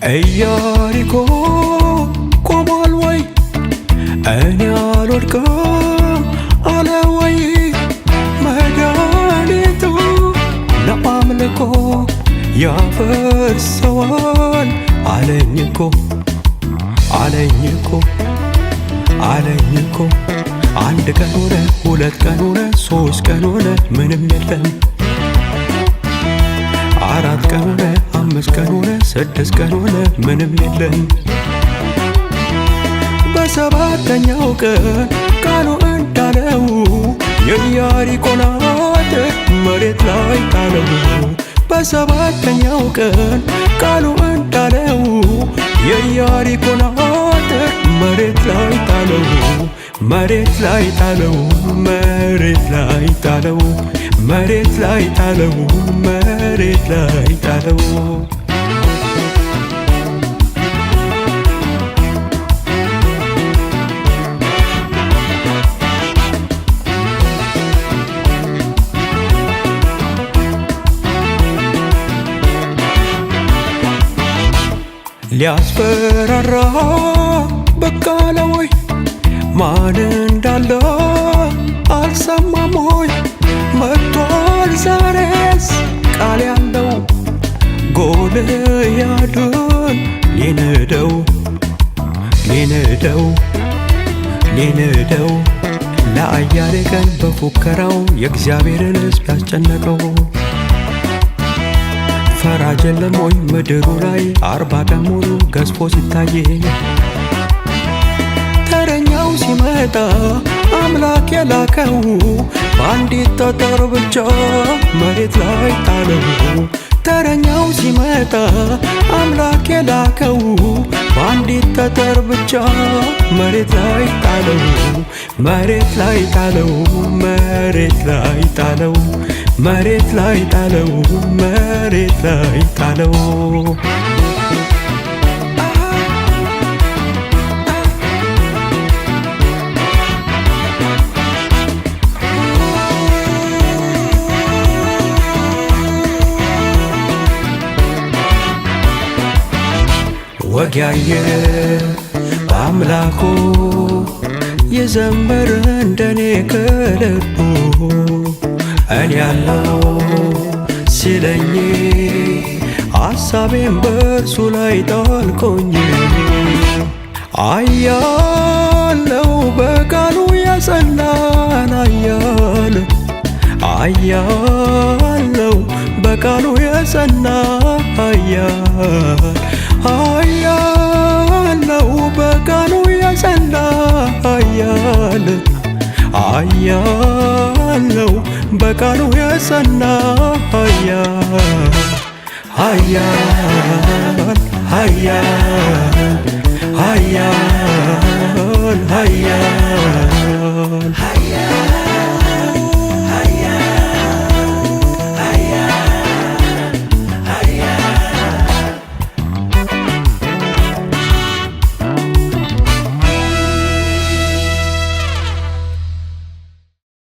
ኢያሪኮ ቆሟል ወይ እኔ አልወድቅም አለ ወይ መድኃኒቱ ለአምልኮ ያፈርሰዋል አለኝ እኮ አለኝ እኮ አለኝ እኮ አንድ ቀን ሆነ ሁለት ቀን ሆነ ሶስት ቀን ሆነ ምንም የለም አራት ቀን ሆነ አምስት ቀን ሆነ ስድስት ቀን ሆነ ምንም የለም በሰባተኛው ቀን ቃሉ እንዳለው የኢያሪኮን አጥር መሬት ላይ ጣለው በሰባተኛው ቀን ቃሉ እንዳለው የኢያሪኮን አጥር መሬት ላይ ጣለው መሬት ላይ ጣለው መሬት ላይ ጣለው መሬት ላይ ጣለው መሬት ላይ ጣለው ሊያስፈራራ በቃ አለ ወይ ማን እንዳለ አልሰማም ሆይ መጥቷል ዛሬስ ቃል ያለው ጎልያድን ሊንደው ሊንደው ሊንደው ለአያሌ ቀን በፉከራው የእግዚአብሔርን ሕዝብ ያስጨነቀው ፈራጅ የለም ወይ ምድሩ ላይ 40 ቀን ሙሉ ገዝፎ ሲታይ ተረኛው ሲመጣ አምላክ የላከው በአንዲት ጠጠር ብቻ መሬት ላይ ጣለው ተረኛው ሲመጣ አምላክ የላከው በአንዲት ጠጠር ብቻ መሬት ላይ ጣለው መሬት ላይ ጣለው መሬት ላይ ጣለው መሬት ላይ ጣለው መሬት ላይ ጣለው ወጊያየ በአምላኩ የዘመረ እንደኔ ከልቡ እኔ ያለው ሲለኝ ሐሳቤን በእርሱ ላይ ጣልኩኝ አያለው በቃሉ የጸናን አያለው በቃሉ የጸና አያለው በቃሉ የጸና አያለው በቃሉ የጸና ኃያል ኃያል ኃያል ኃያል